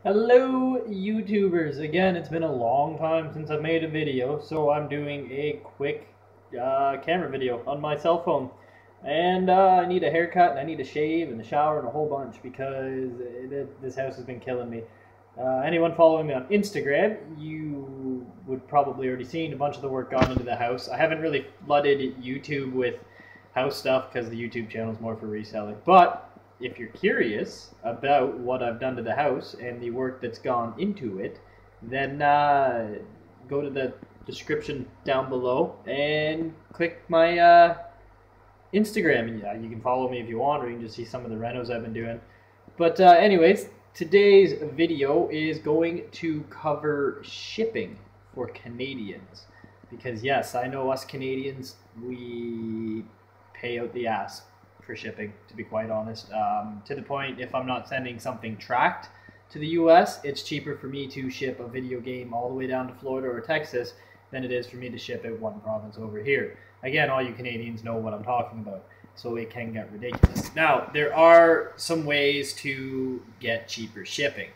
Hello YouTubers! Again, it's been a long time since I've made a video, so I'm doing a quick camera video on my cell phone. And I need a haircut, and I need a shave, and a shower, and a whole bunch because this house has been killing me. Anyone following me on Instagram, you would probably already seen a bunch of the work gone into the house. I haven't really flooded YouTube with house stuff because the YouTube channel is more for reselling. But if you're curious about what I've done to the house and the work that's gone into it, then go to the description down below and click my Instagram. And yeah, you can follow me if you want, or you can just see some of the renos I've been doing. But anyways, today's video is going to cover shipping for Canadians. Because yes, I know us Canadians, we pay out the ass for shipping, to be quite honest. To the point, if I'm not sending something tracked to the US, it's cheaper for me to ship a video game all the way down to Florida or Texas than it is for me to ship it one province over here. Again, all you Canadians know what I'm talking about, so it can get ridiculous. Now, there are some ways to get cheaper shipping.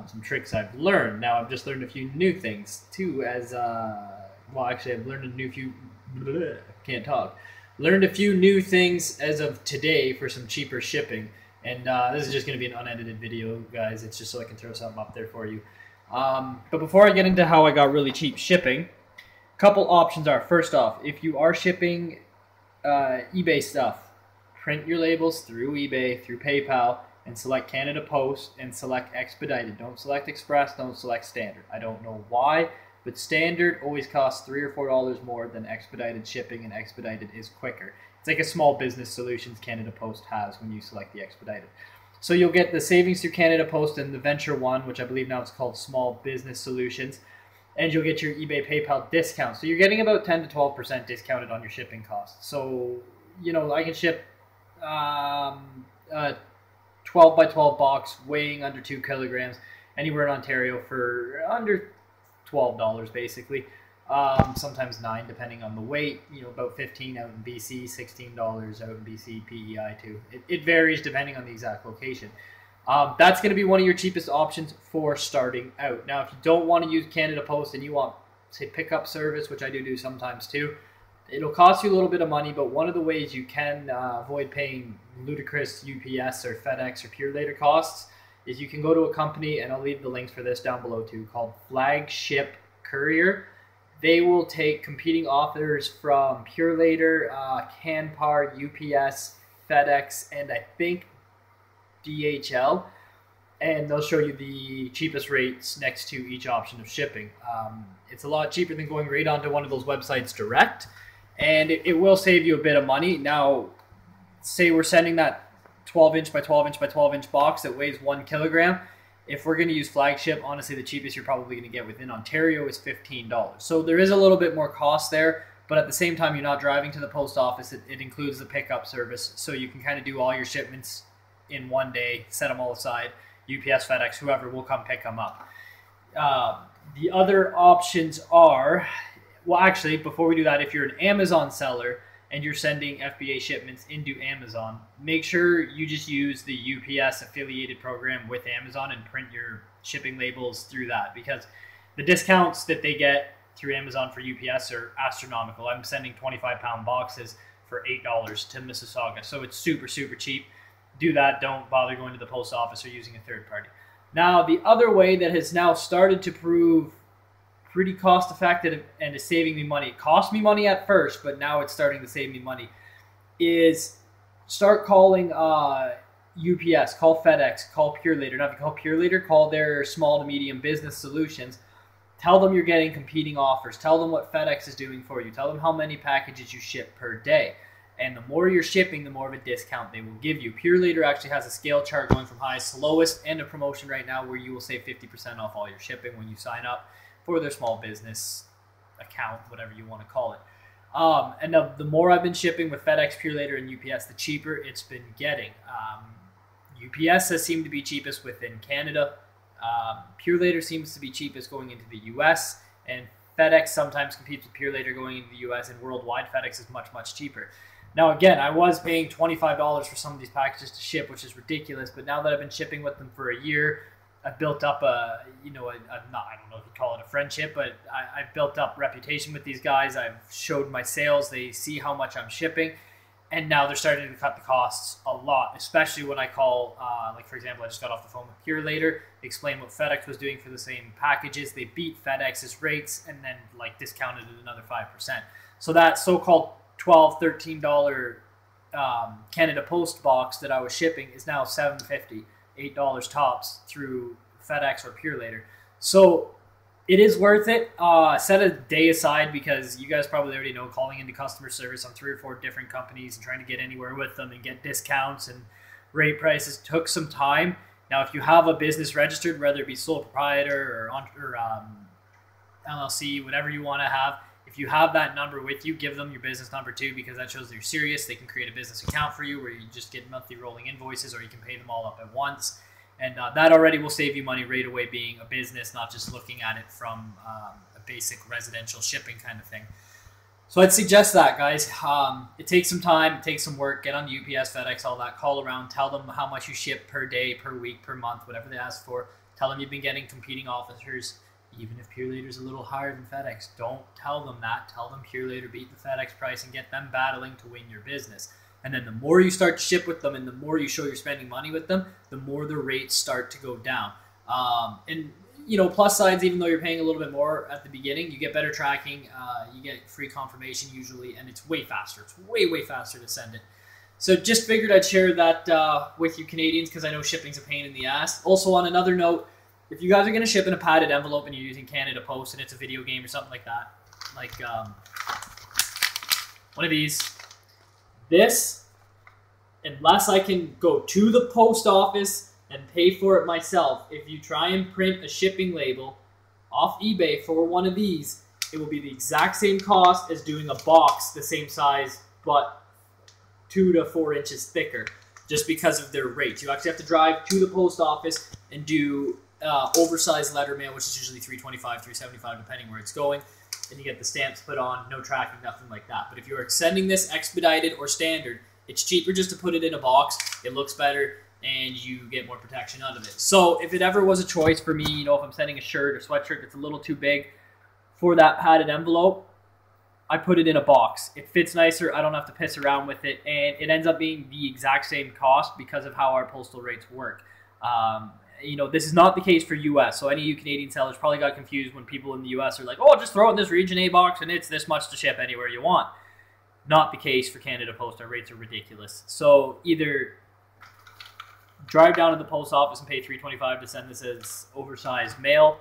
Some tricks I've learned. Now, I've just learned a few new things too, well, actually, I've learned can't talk. Learned a few new things as of today for some cheaper shipping. And this is just going to be an unedited video, guys. It's just so I can throw something up there for you. But before I get into how I got really cheap shipping, a couple options are, first off, if you are shipping eBay stuff, print your labels through eBay, through PayPal, and select Canada Post and select Expedited. Don't select Express, don't select Standard. I don't know why, but Standard always costs $3 or $4 more than Expedited shipping, and Expedited is quicker. It's like a small business solutions Canada Post has when you select the Expedited. So you'll get the savings through Canada Post and the Venture One, which I believe now it's called Small Business Solutions, and you'll get your eBay PayPal discount. So you're getting about 10 to 12% discounted on your shipping costs. So, you know, I can ship 12 by 12 box weighing under 2 kilograms anywhere in Ontario for under $12 basically. Sometimes 9 depending on the weight. You know, about 15 out in BC, $16 out in BC, PEI too. It varies depending on the exact location. That's going to be one of your cheapest options for starting out. Now, if you don't want to use Canada Post and you want, say, pickup service, which I do sometimes too, it'll cost you a little bit of money, but one of the ways you can avoid paying ludicrous UPS or FedEx or Purelator costs is you can go to a company, and I'll leave the links for this down below too, called Flagship Courier. They will take competing offers from Purelator, Canpar, UPS, FedEx, and I think DHL, and they'll show you the cheapest rates next to each option of shipping. It's a lot cheaper than going right onto one of those websites direct, and it will save you a bit of money. Now, say we're sending that 12-inch by 12-inch by 12-inch box that weighs 1 kilogram. If we're going to use Flagship, honestly, the cheapest you're probably going to get within Ontario is $15. So there is a little bit more cost there, but at the same time, you're not driving to the post office. It includes the pickup service, so you can kind of do all your shipments in one day, set them all aside. UPS, FedEx, whoever will come pick them up. The other options are, well, actually, before we do that, if you're an Amazon seller and you're sending FBA shipments into Amazon, make sure you just use the UPS affiliated program with Amazon and print your shipping labels through that, because the discounts that they get through Amazon for UPS are astronomical. I'm sending 25-pound boxes for $8 to Mississauga, so it's super, super cheap. Do that. Don't bother going to the post office or using a third party. Now, the other way that has now started to prove pretty cost effective and is saving me money, it cost me money at first, but now it's starting to save me money, is start calling UPS, call FedEx, call Purelator. Now, if you call Purelator, call their small to medium business solutions. Tell them you're getting competing offers. Tell them what FedEx is doing for you. Tell them how many packages you ship per day. And the more you're shipping, the more of a discount they will give you. Purelator actually has a scale chart going from highest to lowest, and a promotion right now where you will save 50% off all your shipping when you sign up for their small business account, whatever you want to call it. And now the more I've been shipping with FedEx, Purelator, and UPS, the cheaper it's been getting. UPS has seemed to be cheapest within Canada. Purelator seems to be cheapest going into the US, and FedEx sometimes competes with Purelator going into the US, and worldwide FedEx is much, much cheaper. Now, again, I was paying $25 for some of these packages to ship, which is ridiculous, but now that I've been shipping with them for a year, I've built up a, not, I don't know if you call it a friendship, but I've built up reputation with these guys. I've showed my sales. They see how much I'm shipping. And now they're starting to cut the costs a lot, especially when I call, like for example, I just got off the phone with Purelator, explained what FedEx was doing for the same packages. They beat FedEx's rates and then like discounted it another 5%. So that so-called $12, $13 Canada Post box that I was shipping is now $7.50, $8 tops through FedEx or Purelator. So it is worth it. Set a day aside because you guys probably already know calling into customer service on 3 or 4 different companies and trying to get anywhere with them and get discounts and rate prices took some time. Now, if you have a business registered, whether it be sole proprietor or LLC, whatever you want to have, if you have that number with you, give them your business number too, because that shows that you're serious. They can create a business account for you where you just get monthly rolling invoices, or you can pay them all up at once. And that already will save you money right away, being a business, not just looking at it from a basic residential shipping kind of thing. So I'd suggest that, guys. It takes some time, it takes some work. Get on UPS, FedEx, all that. Call around, tell them how much you ship per day, per week, per month, whatever they ask for. Tell them you've been getting competing offers. Even if Purelator's a little higher than FedEx, don't tell them that. Tell them Purelator beat the FedEx price and get them battling to win your business. And then the more you start to ship with them and the more you show you're spending money with them, the more the rates start to go down. And, plus sides, even though you're paying a little bit more at the beginning, you get better tracking, you get free confirmation usually, and it's way faster. It's way, way faster to send it. So just figured I'd share that with you Canadians, because I know shipping's a pain in the ass. Also, on another note, if you guys are going to ship in a padded envelope and you're using Canada Post and it's a video game or something like that, like one of these, this, unless I can go to the post office and pay for it myself, if you try and print a shipping label off eBay for one of these, it will be the exact same cost as doing a box the same size, but 2 to 4 inches thicker, just because of their rates. You actually have to drive to the post office and do oversized letter mail, which is usually $325, $375, depending where it's going. And you get the stamps put on, no tracking, nothing like that. But if you are sending this expedited or standard, it's cheaper just to put it in a box. It looks better, and you get more protection out of it. So if it ever was a choice for me, if I'm sending a shirt or sweatshirt that's a little too big for that padded envelope, I put it in a box. It fits nicer. I don't have to piss around with it, and it ends up being the exact same cost because of how our postal rates work. This is not the case for U.S., so any of you Canadian sellers probably got confused when people in the U.S. are like, oh, just throw it in this Region A box and it's this much to ship anywhere you want. Not the case for Canada Post. Our rates are ridiculous. So either drive down to the post office and pay $325 to send this as oversized mail,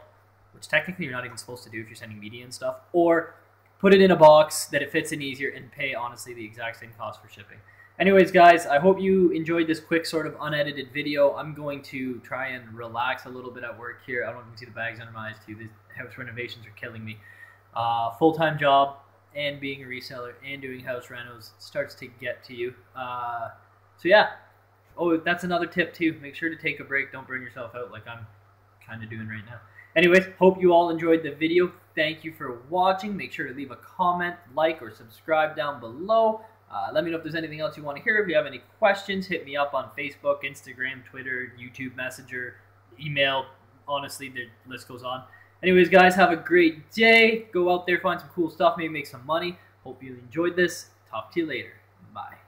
which technically you're not even supposed to do if you're sending media and stuff, or put it in a box that it fits in easier and pay, honestly, the exact same cost for shipping. Anyways, guys, I hope you enjoyed this quick sort of unedited video. I'm going to try and relax a little bit at work here. I don't know if you can see the bags under my eyes too. These house renovations are killing me. Full-time job and being a reseller and doing house renos starts to get to you. So yeah. Oh, that's another tip too. Make sure to take a break. Don't burn yourself out like I'm kind of doing right now. Anyways, hope you all enjoyed the video. Thank you for watching. Make sure to leave a comment, like, or subscribe down below. Let me know if there's anything else you want to hear. If you have any questions, hit me up on Facebook, Instagram, Twitter, YouTube Messenger, email. Honestly, the list goes on. Anyways, guys, have a great day. Go out there, find some cool stuff, maybe make some money. Hope you enjoyed this. Talk to you later. Bye.